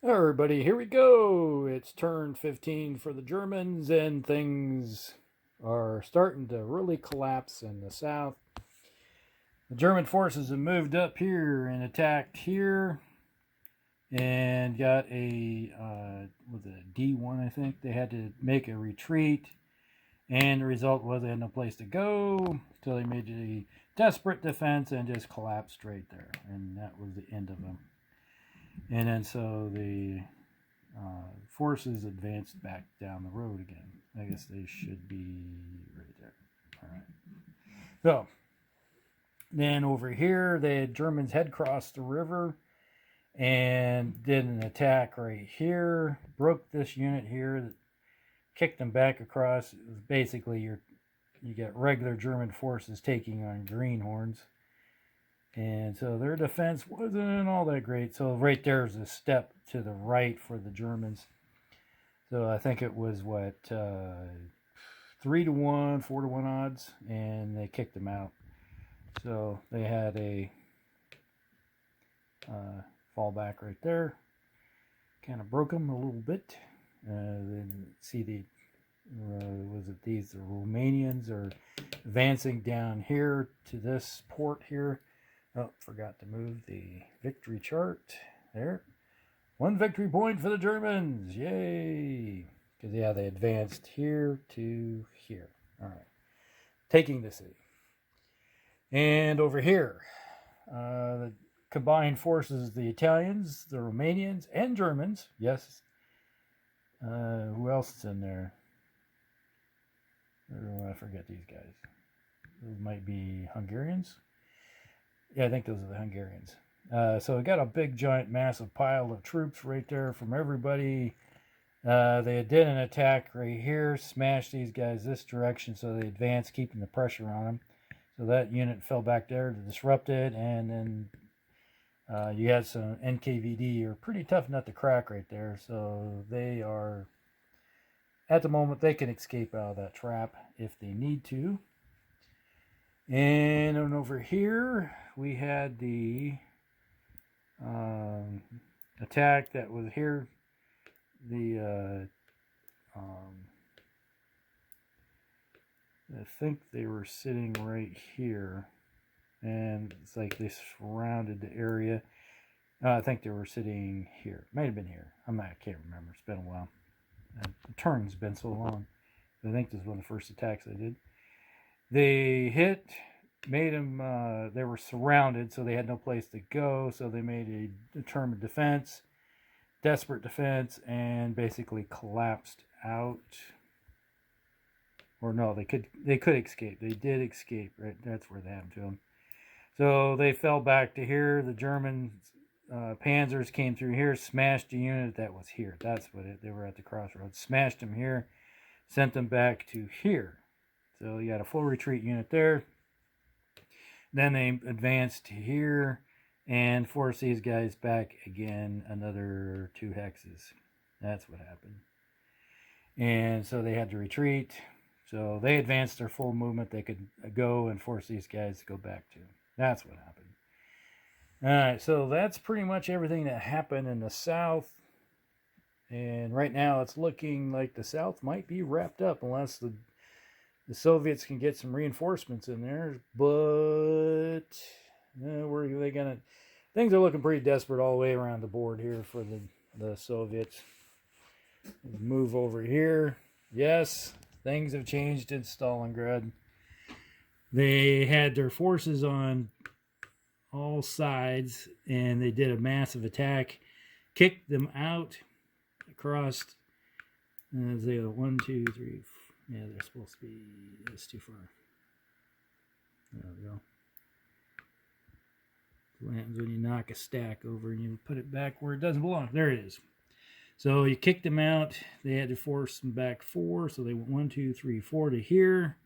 Everybody, here we go. It's turn 15 for the Germans, and things are starting to really collapse in the south. The German forces have moved up here and attacked here and got with a D1, I think. They had to make a retreat, and the result was they had no place to go, so they made a desperate defense and just collapsed right there, and that was the end of them. And then so the forces advanced back down the road again. I guess they should be right there. All right. So then over here, the Germans had crossed the river and did an attack right here. Broke this unit here, kicked them back across. It was basically you get regular German forces taking on greenhorns. And so their defense wasn't all that great. So right there is a step to the right for the Germans. So I think it was 3-1, 4-1 odds, and they kicked them out. So they had a fallback right there. Kind of broke them a little bit. Then see the Romanians are advancing down here to this port here. Oh, forgot to move the victory chart. There. 1 victory point for the Germans. Yay. Because, yeah, they advanced here to here. All right. Taking the city. And over here, the combined forces, the Italians, the Romanians, and Germans. Yes. Who else is in there? I forget these guys. Those might be Hungarians. Yeah, I think those are the Hungarians. So we got a big, giant, massive pile of troops right there from everybody. They did an attack right here, smashed these guys this direction, so they advanced, keeping the pressure on them. So that unit fell back there to disrupt it, and then you had some NKVD, are pretty tough nut to crack right there. So they are, at the moment, they can escape out of that trap if they need to. And over here, we had the attack that was here. I think they were sitting right here, and it's like they surrounded the area. I think they were sitting here. Might have been here. I can't remember. It's been a while. The turn's been so long. I think this was one of the first attacks I did. They hit, made them, they were surrounded, so they had no place to go, so they made a determined defense, desperate defense, and basically collapsed out. Or no, they could escape. They did escape, right? That's where they happened to them. So they fell back to here. The German panzers came through here, smashed a unit that was here. That's what they were at the crossroads. Smashed them here, sent them back to here. So you got a full retreat unit there. Then they advanced to here and forced these guys back again, another 2 hexes. That's what happened. And so they had to retreat. So they advanced their full movement. They could go and force these guys to go back to. That's what happened. All right, so that's pretty much everything that happened in the south. And right now it's looking like the south might be wrapped up unless the Soviets can get some reinforcements in there, but where are they gonna? Things are looking pretty desperate all the way around the board here for the Soviets. Move over here. Yes, things have changed in Stalingrad. They had their forces on all sides, and they did a massive attack, kicked them out across. They 1, 2, 3, 4. Yeah, they're supposed to be, that's too far. There we go. What happens when you knock a stack over and you put it back where it doesn't belong? There it is. So you kicked them out. They had to force them back 4. So they went 1, 2, 3, 4 to here.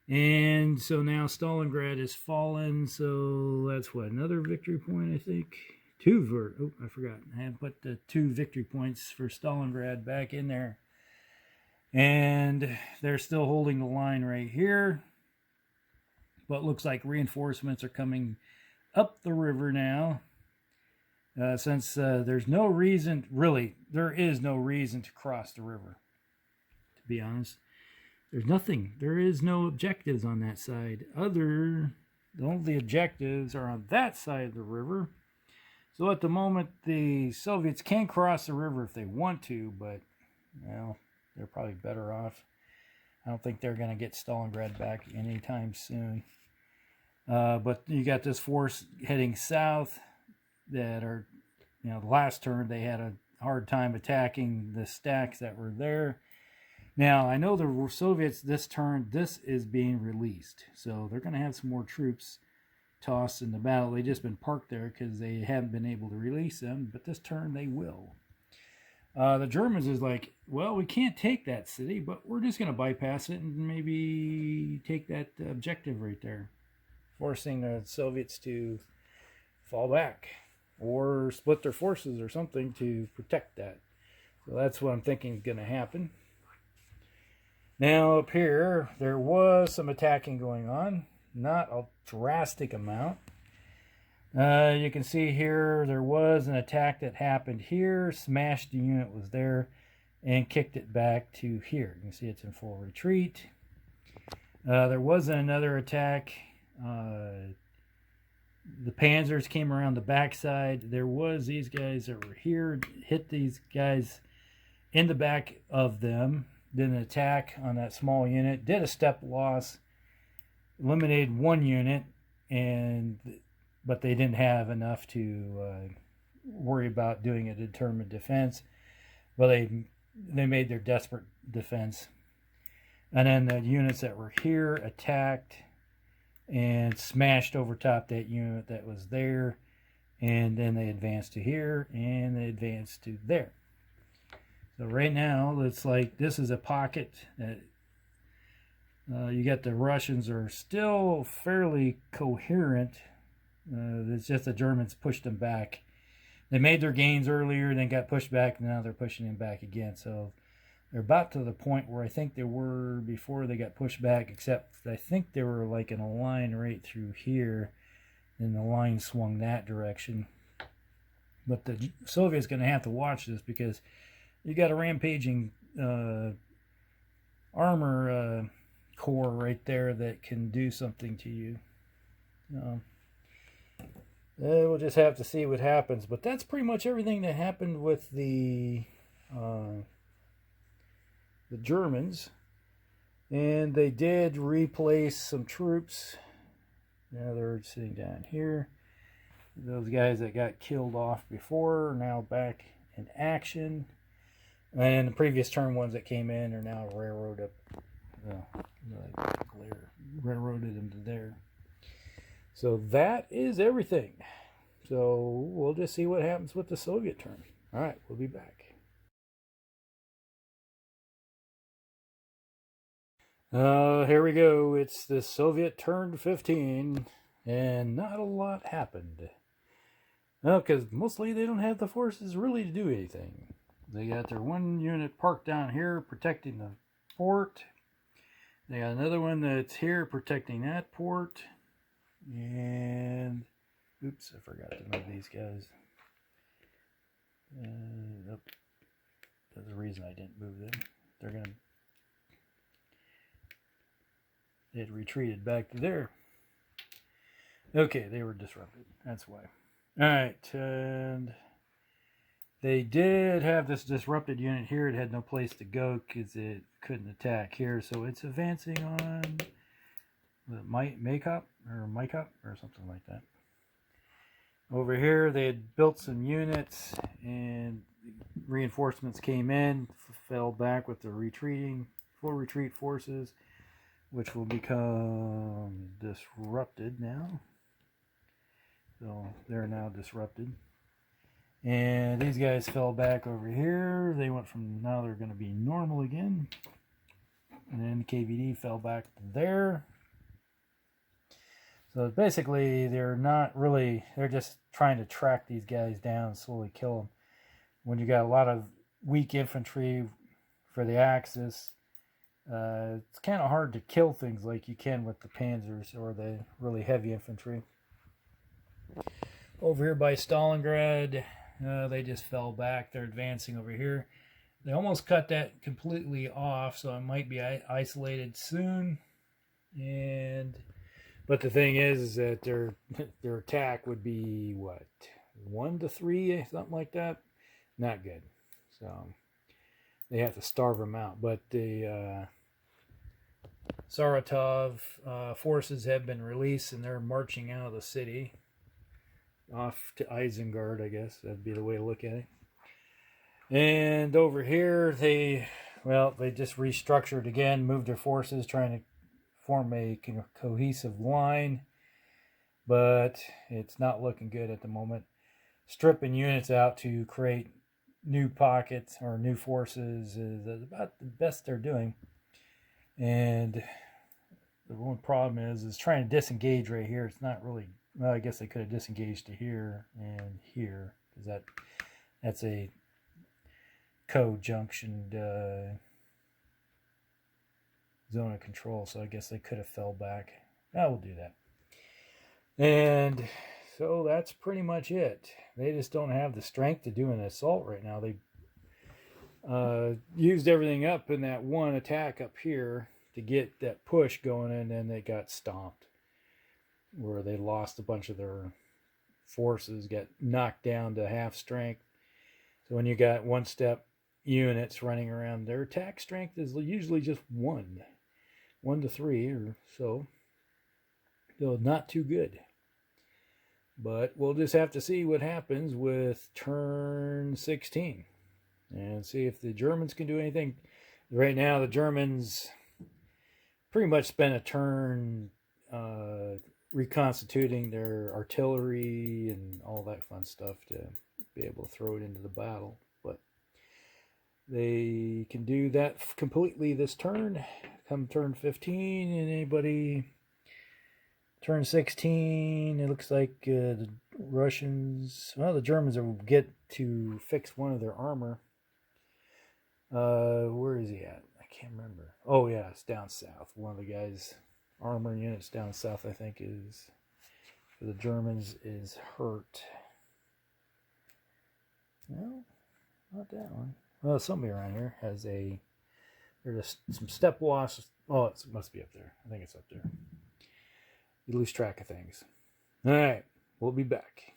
And so now Stalingrad has fallen. So that's what, another victory point, I think. I forgot. I had put the 2 victory points for Stalingrad back in there. And they're still holding the line right here. But looks like reinforcements are coming up the river now. since there's no reason, really, there is no reason to cross the river, to be honest. There's nothing. There is no objectives on that side. The only objectives are on that side of the river. So at the moment, the Soviets can cross the river if they want to, but, well, they're probably better off. I don't think they're going to get Stalingrad back anytime soon. But you got this force heading south that are, the last turn they had a hard time attacking the stacks that were there. Now, I know the Soviets this turn, this is being released. So they're going to have some more troops tossed in the battle. They've just been parked there because they haven't been able to release them. But this turn they will. The Germans is like, well, we can't take that city, but we're just going to bypass it and maybe take that objective right there. Forcing the Soviets to fall back or split their forces or something to protect that. So that's what I'm thinking is going to happen. Now up here, there was some attacking going on. Not a drastic amount. You can see here there was an attack that happened here. Smashed the unit was there and kicked it back to here. You can see it's in full retreat. There was another attack. The panzers came around the backside. There was these guys that were here, hit these guys in the back of them. Did an attack on that small unit. Did a step loss. Eliminated one unit, but they didn't have enough to worry about doing a determined defense. But they made their desperate defense. And then the units that were here attacked and smashed over top that unit that was there. And then they advanced to here and they advanced to there. So right now, it's like this is a pocket that you got the Russians are still fairly coherent. It's just the Germans pushed them back. They made their gains earlier, then got pushed back, and now they're pushing them back again. So they're about to the point where I think they were before they got pushed back, except I think they were like in a line right through here, and the line swung that direction. But the Soviets going to have to watch this because you got a rampaging armor core right there that can do something to you. We'll just have to see what happens. But that's pretty much everything that happened with the Germans. And they did replace some troops. Now they're sitting down here. Those guys that got killed off before are now back in action. And the previous turn ones that came in are now railroaded up. Railroaded them to there. So that is everything. So we'll just see what happens with the Soviet turn. All right, we'll be back. Here we go. It's the Soviet turn 15, and not a lot happened. Well, because mostly they don't have the forces really to do anything. They got their one unit parked down here protecting the port. They got another one that's here protecting that port. And, oops, I forgot to move these guys. Nope. There's a reason I didn't move them. They had retreated back to there. Okay, they were disrupted. That's why. Alright, and they did have this disrupted unit here. It had no place to go because it couldn't attack here. So it's advancing on Makeup or something like that. Over here, they had built some units and reinforcements came in, fell back with the full retreat forces, which will become disrupted now. So they're now disrupted. And these guys fell back over here. They went from, now they're going to be normal again. And then KVD fell back there. So basically, they're just trying to track these guys down, slowly kill them. When you got a lot of weak infantry for the Axis, it's kind of hard to kill things like you can with the Panzers or the really heavy infantry. over here by Stalingrad, they just fell back. They're advancing over here. They almost cut that completely off, so it might be isolated soon. But the thing is that their attack would be what, 1 to 3, something like that. Not good. So they have to starve them out. But the Saratov forces have been released, and they're marching out of the city off to Isengard, I guess. That'd be the way to look at it. And over here, they just restructured again, moved their forces, trying to form a cohesive line. But it's not looking good at the moment. Stripping units out to create new pockets or new forces is about the best they're doing. And the one problem is trying to disengage right here. It's not really, well, I guess they could have disengaged to here and here, because that's a co-junctioned zone of control, so I guess they could have fell back. I will do that. And so that's pretty much it. They just don't have the strength to do an assault right now. They used everything up in that one attack up here to get that push going, and then they got stomped, where they lost a bunch of their forces, got knocked down to half strength. So when you got one-step units running around, their attack strength is usually just 1 to 3 or so. So not too good. But we'll just have to see what happens with turn 16 and see if the Germans can do anything. Right now, the Germans pretty much spent a turn reconstituting their artillery and all that fun stuff to be able to throw it into the battle. But they can do that completely this turn. Come turn 15, and anybody turn 16, it looks like the Russians, well, the Germans will get to fix one of their armor. Where is he at? I can't remember. Oh yeah, it's down south. One of the guys' armor units down south, I think, is for the Germans is hurt. No, not that one. Well, somebody around here has there's some step wasps. Oh, it must be up there. I think it's up there. You lose track of things. All right, we'll be back.